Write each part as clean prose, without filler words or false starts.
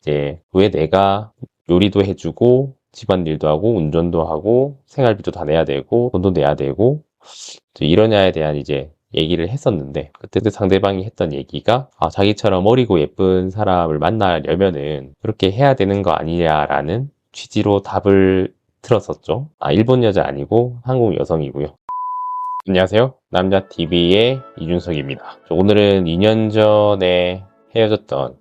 이제 왜 내가 요리도 해주고 집안일도 하고 운전도 하고 생활비도 다 내야 되고 돈도 내야 되고 이제 이러냐에 대한 이제 얘기를 했었는데, 그때 상대방이 했던 얘기가 자기처럼 어리고 예쁜 사람을 만나려면은 그렇게 해야 되는 거 아니냐라는 취지로 답을 들었었죠. 일본 여자 아니고 한국 여성이고요. 안녕하세요. 남자TV의 이준석입니다. 오늘은 2년 전에 헤어졌던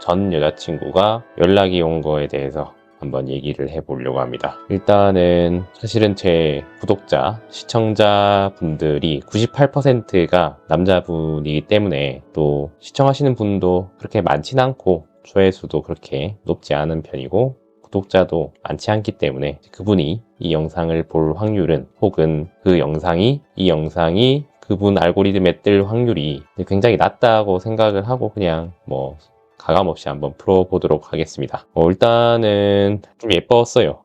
전 여자친구가 연락이 온 거에 대해서 한번 얘기를 해보려고 합니다. 일단은 사실은 제 구독자, 시청자분들이 98%가 남자분이기 때문에 또 시청하시는 분도 그렇게 많진 않고 조회수도 그렇게 높지 않은 편이고 구독자도 많지 않기 때문에 그분이 이 영상을 볼 확률은, 혹은 이 영상이 그분 알고리즘에 뜰 확률이 굉장히 낮다고 생각을 하고 그냥 가감없이 한번 풀어보도록 하겠습니다. 일단은 좀 예뻤어요.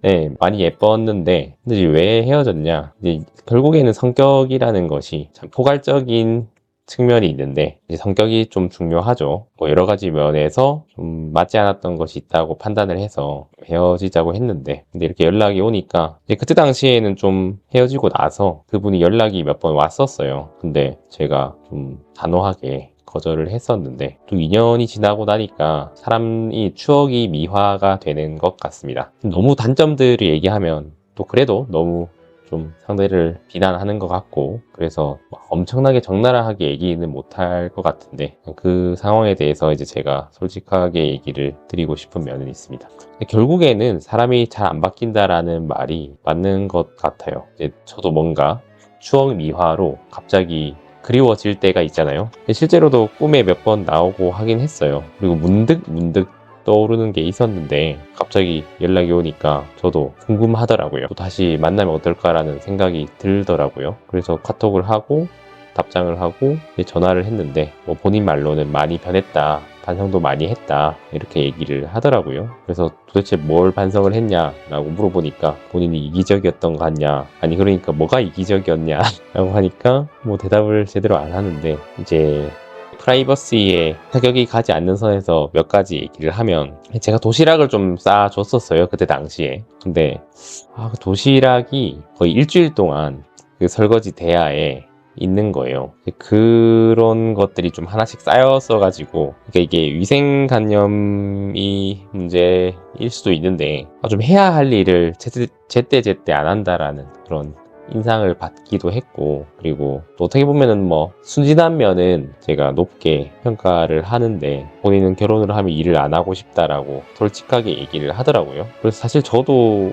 네, 많이 예뻤는데 근데 왜 헤어졌냐, 이제 결국에는 성격이라는 것이 참 포괄적인 측면이 있는데, 이제 성격이 좀 중요하죠. 여러 가지 면에서 좀 맞지 않았던 것이 있다고 판단을 해서 헤어지자고 했는데, 근데 이렇게 연락이 오니까 이제 그때 당시에는 좀 헤어지고 나서 그분이 연락이 몇 번 왔었어요. 근데 제가 좀 단호하게 거절을 했었는데, 또 2년이 지나고 나니까 사람이 추억이 미화가 되는 것 같습니다. 너무 단점들을 얘기하면 또 그래도 너무 좀 상대를 비난하는 것 같고, 그래서 엄청나게 적나라하게 얘기는 못할 것 같은데, 그 상황에 대해서 이제 제가 솔직하게 얘기를 드리고 싶은 면은 있습니다. 결국에는 사람이 잘 안 바뀐다라는 말이 맞는 것 같아요. 이제 저도 뭔가 추억 미화로 갑자기 그리워질 때가 있잖아요. 실제로도 꿈에 몇 번 나오고 하긴 했어요. 그리고 문득 떠오르는 게 있었는데 갑자기 연락이 오니까 저도 궁금하더라고요. 또 다시 만나면 어떨까라는 생각이 들더라고요. 그래서 카톡을 하고 답장을 하고 전화를 했는데, 본인 말로는 많이 변했다, 반성도 많이 했다, 이렇게 얘기를 하더라고요. 그래서 도대체 뭘 반성을 했냐라고 물어보니까 본인이 이기적이었던 거 같냐, 아니 그러니까 뭐가 이기적이었냐 라고 하니까 대답을 제대로 안 하는데, 이제 프라이버시에 타격이 가지 않는 선에서 몇 가지 얘기를 하면, 제가 도시락을 좀 싸줬었어요, 그때 당시에. 근데 그 도시락이 거의 일주일 동안 그 설거지 대야에 있는 거예요. 그런 것들이 좀 하나씩 쌓였어 가지고, 그러니까 이게 위생관념이 문제일 수도 있는데 좀 해야 할 일을 제때 안 한다라는 그런 인상을 받기도 했고, 그리고 또 어떻게 보면은 순진한 면은 제가 높게 평가를 하는데, 본인은 결혼을 하면 일을 안 하고 싶다라고 솔직하게 얘기를 하더라고요. 그래서 사실 저도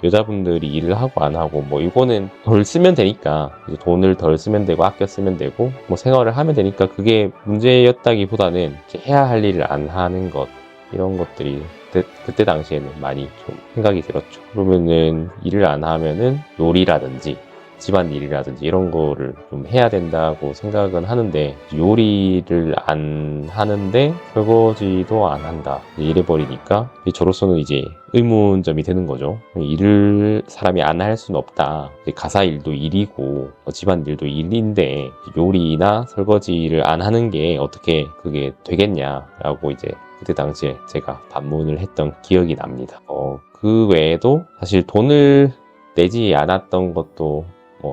여자분들이 일을 하고 안 하고 이거는 덜 쓰면 되니까, 이제 돈을 덜 쓰면 되고 아껴 쓰면 되고 생활을 하면 되니까 그게 문제였다기보다는 해야 할 일을 안 하는 것, 이런 것들이 그때 당시에는 많이 좀 생각이 들었죠. 그러면은 일을 안 하면은 요리라든지 집안일이라든지 이런 거를 좀 해야 된다고 생각은 하는데, 요리를 안 하는데 설거지도 안 한다, 이래 버리니까 저로서는 이제 의문점이 되는 거죠. 일을 사람이 안 할 수는 없다. 가사 일도 일이고 집안일도 일인데 요리나 설거지를 안 하는 게 어떻게 그게 되겠냐라고 이제 그때 당시에 제가 반문을 했던 기억이 납니다. 그 외에도 사실 돈을 내지 않았던 것도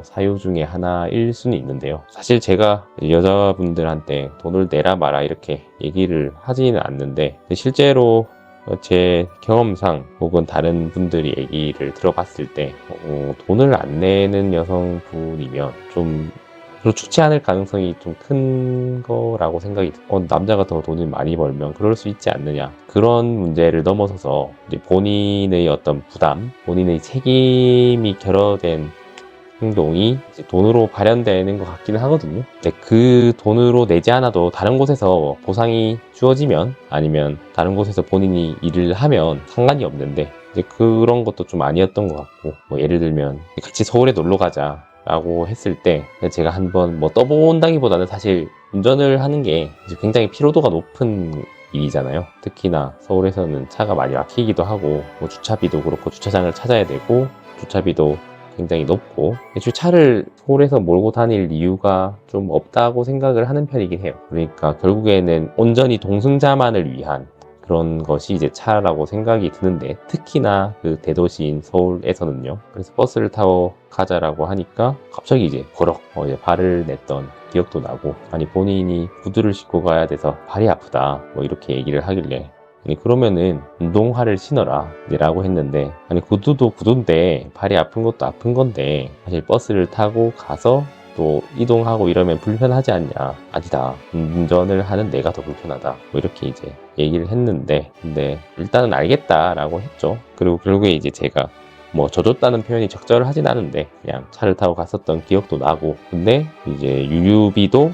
사유 중에 하나일 수는 있는데요. 사실 제가 여자분들한테 돈을 내라 마라 이렇게 얘기를 하지는 않는데, 실제로 제 경험상 혹은 다른 분들이 얘기를 들어봤을 때 돈을 안 내는 여성분이면 좀 좋지 않을 가능성이 좀 큰 거라고 생각이 들어요. 남자가 더 돈을 많이 벌면 그럴 수 있지 않느냐, 그런 문제를 넘어서서 이제 본인의 어떤 부담, 본인의 책임이 결여된 행동이 이제 돈으로 발현되는 것 같기는 하거든요. 근데 그 돈으로 내지 않아도 다른 곳에서 보상이 주어지면, 아니면 다른 곳에서 본인이 일을 하면 상관이 없는데, 이제 그런 것도 좀 아니었던 것 같고, 예를 들면 같이 서울에 놀러 가자 라고 했을 때 제가 한번 떠본다기보다는 사실 운전을 하는 게 굉장히 피로도가 높은 일이잖아요. 특히나 서울에서는 차가 많이 막히기도 하고 주차비도 그렇고 주차장을 찾아야 되고, 주차비도 굉장히 높고 애초에 차를 서울에서 몰고 다닐 이유가 좀 없다고 생각을 하는 편이긴 해요. 그러니까 결국에는 온전히 동승자만을 위한 그런 것이 이제 차라고 생각이 드는데, 특히나 그 대도시인 서울에서는요. 그래서 버스를 타고 가자라고 하니까 갑자기 이제 버럭 이제 발을 냈던 기억도 나고, 아니 본인이 구두를 신고 가야 돼서 발이 아프다 뭐 이렇게 얘기를 하길래, 아니 그러면은 운동화를 신어라 라고 했는데, 아니 구두도 구두인데 발이 아픈 것도 아픈 건데 사실 버스를 타고 가서 또 이동하고 이러면 불편하지 않냐. 아니다, 운전을 하는 내가 더 불편하다 뭐 이렇게 이제 얘기를 했는데, 근데 일단은 알겠다라고 했죠. 그리고 결국에 이제 제가 뭐 져줬다는 표현이 적절하진 않은데 그냥 차를 타고 갔었던 기억도 나고, 근데 이제 유류비도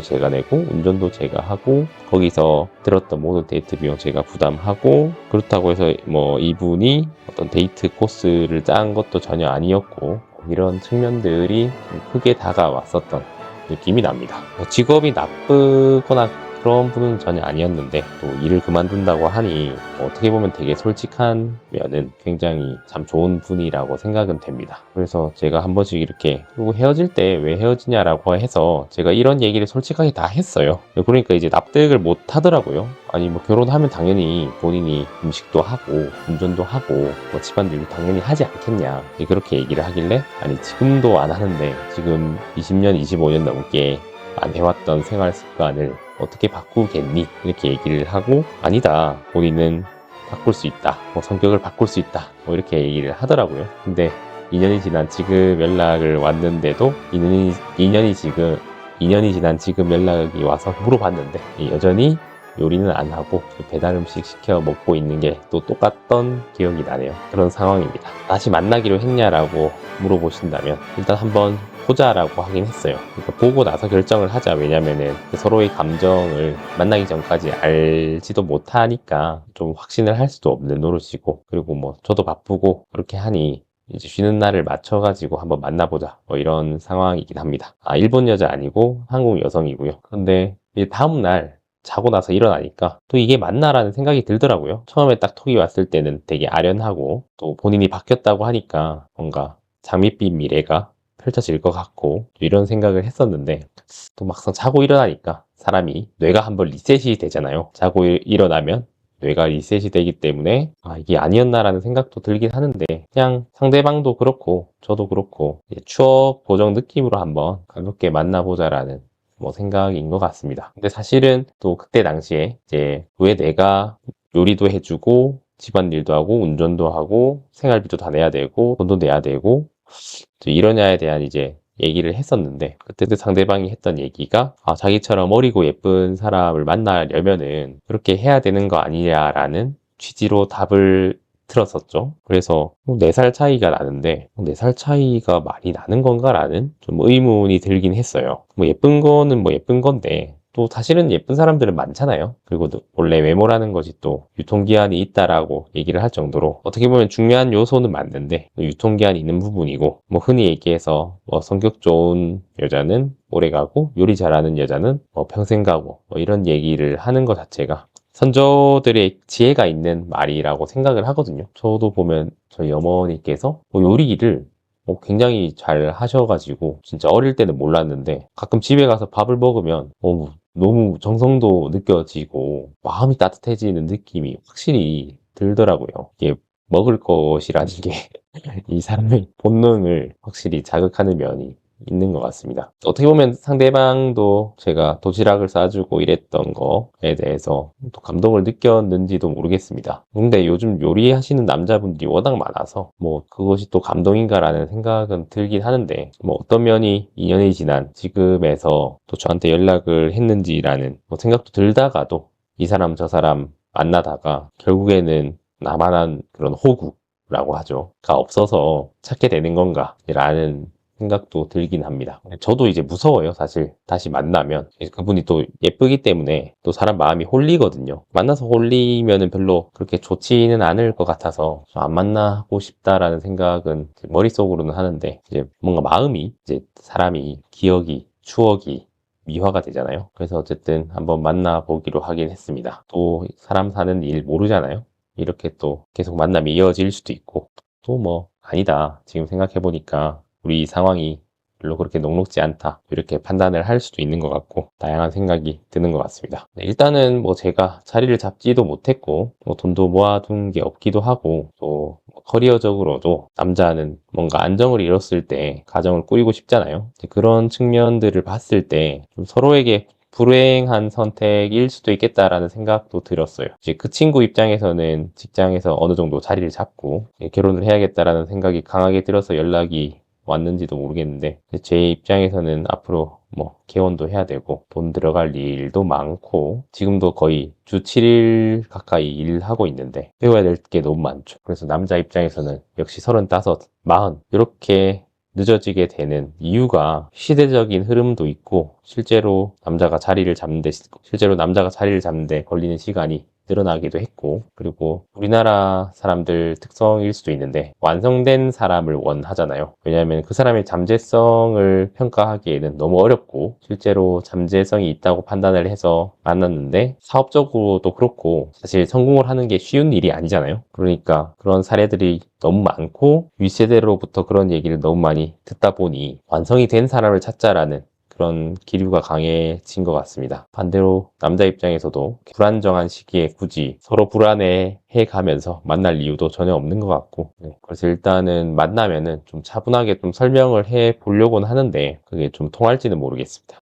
제가 내고 운전도 제가 하고 거기서 들었던 모든 데이트 비용 제가 부담하고, 그렇다고 해서 뭐 이분이 어떤 데이트 코스를 짠 것도 전혀 아니었고, 이런 측면들이 좀 크게 다가왔었던 느낌이 납니다. 직업이 나쁘거나 그런 분은 전혀 아니었는데, 또 일을 그만둔다고 하니 어떻게 보면 되게 솔직한 면은 굉장히 참 좋은 분이라고 생각은 됩니다. 그래서 제가 한 번씩 이렇게, 그리고 헤어질 때 왜 헤어지냐라고 해서 제가 이런 얘기를 솔직하게 다 했어요. 그러니까 이제 납득을 못 하더라고요. 아니 뭐 결혼하면 당연히 본인이 음식도 하고 운전도 하고 뭐 집안일도 당연히 하지 않겠냐 그렇게 얘기를 하길래, 아니 지금도 안 하는데 지금 20년 25년 넘게 안 해왔던 생활 습관을 어떻게 바꾸겠니? 이렇게 얘기를 하고, 아니다, 본인은 바꿀 수 있다, 뭐 성격을 바꿀 수 있다 뭐 이렇게 얘기를 하더라고요. 근데 2년이 지난 지금 연락을 왔는데도 2년이 지난 지금 연락이 와서 물어봤는데 여전히 요리는 안 하고 배달 음식 시켜 먹고 있는 게 또 똑같던 기억이 나네요. 그런 상황입니다. 다시 만나기로 했냐라고 물어보신다면 일단 한번 보자라고 하긴 했어요. 그러니까 보고 나서 결정을 하자. 왜냐면은 서로의 감정을 만나기 전까지 알지도 못하니까 좀 확신을 할 수도 없는 노릇이고, 그리고 뭐 저도 바쁘고 그렇게 하니 이제 쉬는 날을 맞춰가지고 한번 만나보자 뭐 이런 상황이긴 합니다. 일본 여자 아니고 한국 여성이고요. 근데 이제 다음날 자고 나서 일어나니까 또 이게 맞나라는 생각이 들더라고요. 처음에 딱 톡이 왔을 때는 되게 아련하고, 또 본인이 바뀌었다고 하니까 뭔가 장밋빛 미래가 펼쳐질 것 같고 이런 생각을 했었는데, 또 막상 자고 일어나니까 사람이 뇌가 한번 리셋이 되잖아요. 자고 일어나면 뇌가 리셋이 되기 때문에 이게 아니었나라는 생각도 들긴 하는데, 그냥 상대방도 그렇고 저도 그렇고 추억 보정 느낌으로 한번 가볍게 만나보자라는 뭐 생각인 것 같습니다. 근데 사실은 또 그때 당시에 이제 왜 내가 요리도 해주고 집안일도 하고 운전도 하고 생활비도 다 내야 되고 돈도 내야 되고 이러냐에 대한 이제 얘기를 했었는데, 그때 상대방이 했던 얘기가 자기처럼 어리고 예쁜 사람을 만나려면은 그렇게 해야 되는 거 아니냐라는 취지로 답을 들었었죠. 그래서 4살 차이가 나는데 4살 차이가 많이 나는 건가라는 좀 의문이 들긴 했어요. 뭐 예쁜 거는 뭐 예쁜 건데 또 사실은 예쁜 사람들은 많잖아요. 그리고 원래 외모라는 것이 또 유통기한이 있다라고 얘기를 할 정도로 어떻게 보면 중요한 요소는 맞는데 유통기한이 있는 부분이고, 뭐 흔히 얘기해서 뭐 성격 좋은 여자는 오래 가고 요리 잘하는 여자는 뭐 평생 가고 뭐 이런 얘기를 하는 것 자체가 선조들의 지혜가 있는 말이라고 생각을 하거든요. 저도 보면 저희 어머니께서 요리를 굉장히 잘 하셔가지고 진짜 어릴 때는 몰랐는데 가끔 집에 가서 밥을 먹으면 너무 정성도 느껴지고 마음이 따뜻해지는 느낌이 확실히 들더라고요. 이게 먹을 것이라는 게 이 사람의 본능을 확실히 자극하는 면이 있는 것 같습니다. 어떻게 보면 상대방도 제가 도시락을 싸주고 이랬던 거에 대해서 또 감동을 느꼈는지도 모르겠습니다. 근데 요즘 요리하시는 남자분들이 워낙 많아서 뭐 그것이 또 감동인가라는 생각은 들긴 하는데, 뭐 어떤 면이 2년이 지난 지금에서 또 저한테 연락을 했는지라는 뭐 생각도 들다가도 이 사람 저 사람 만나다가 결국에는 나만한 그런 호구라고 하죠. 가 없어서 찾게 되는 건가 라는 생각도 들긴 합니다. 저도 이제 무서워요, 사실. 다시 만나면. 그분이 또 예쁘기 때문에 또 사람 마음이 홀리거든요. 만나서 홀리면은 별로 그렇게 좋지는 않을 것 같아서 안 만나고 싶다라는 생각은 머릿속으로는 하는데, 이제 뭔가 마음이, 이제 사람이, 기억이, 추억이 미화가 되잖아요. 그래서 어쨌든 한번 만나보기로 하긴 했습니다. 또 사람 사는 일 모르잖아요. 이렇게 또 계속 만남이 이어질 수도 있고, 또 뭐 아니다. 지금 생각해보니까 우리 상황이 별로 그렇게 녹록지 않다. 이렇게 판단을 할 수도 있는 것 같고, 다양한 생각이 드는 것 같습니다. 네, 일단은 뭐 제가 자리를 잡지도 못했고, 뭐 돈도 모아둔 게 없기도 하고, 또 커리어적으로도 남자는 뭔가 안정을 잃었을 때 가정을 꾸리고 싶잖아요. 그런 측면들을 봤을 때 좀 서로에게 불행한 선택일 수도 있겠다라는 생각도 들었어요. 이제 그 친구 입장에서는 직장에서 어느 정도 자리를 잡고 결혼을 해야겠다라는 생각이 강하게 들어서 연락이 왔는지도 모르겠는데, 제 입장에서는 앞으로 뭐 개원도 해야 되고 돈 들어갈 일도 많고, 지금도 거의 주 7일 가까이 일하고 있는데 배워야 될 게 너무 많죠. 그래서 남자 입장에서는 역시 35, 40 이렇게 늦어지게 되는 이유가 시대적인 흐름도 있고, 실제로 남자가 자리를 잡는데 걸리는 시간이 늘어나기도 했고, 그리고 우리나라 사람들 특성일 수도 있는데 완성된 사람을 원하잖아요. 왜냐하면 그 사람의 잠재성을 평가하기에는 너무 어렵고, 실제로 잠재성이 있다고 판단을 해서 만났는데 사업적으로도 그렇고 사실 성공을 하는 게 쉬운 일이 아니잖아요. 그러니까 그런 사례들이 너무 많고, 윗세대로부터 그런 얘기를 너무 많이 듣다 보니 완성이 된 사람을 찾자라는 그런 기류가 강해진 것 같습니다. 반대로 남자 입장에서도 불안정한 시기에 굳이 서로 불안해해 가면서 만날 이유도 전혀 없는 것 같고, 그래서 일단은 만나면은 좀 차분하게 좀 설명을 해 보려고는 하는데 그게 좀 통할지는 모르겠습니다.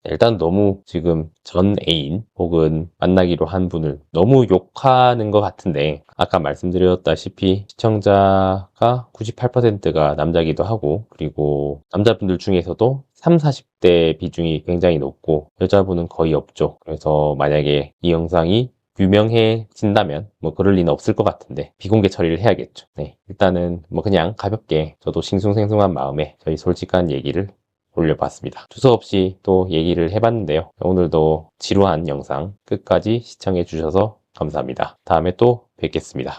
일단 너무 지금 전 애인 혹은 만나기로 한 분을 너무 욕하는 것 같은데, 아까 말씀드렸다시피 시청자가 98%가 남자기도 하고, 그리고 남자분들 중에서도 3, 40대 비중이 굉장히 높고 여자분은 거의 없죠. 그래서 만약에 이 영상이 유명해진다면 뭐 그럴 리는 없을 것 같은데 비공개 처리를 해야겠죠. 네, 일단은 뭐 그냥 가볍게 저도 싱숭생숭한 마음에 저희 솔직한 얘기를 올려봤습니다. 두서없이 또 얘기를 해봤는데요. 오늘도 지루한 영상 끝까지 시청해 주셔서 감사합니다. 다음에 또 뵙겠습니다.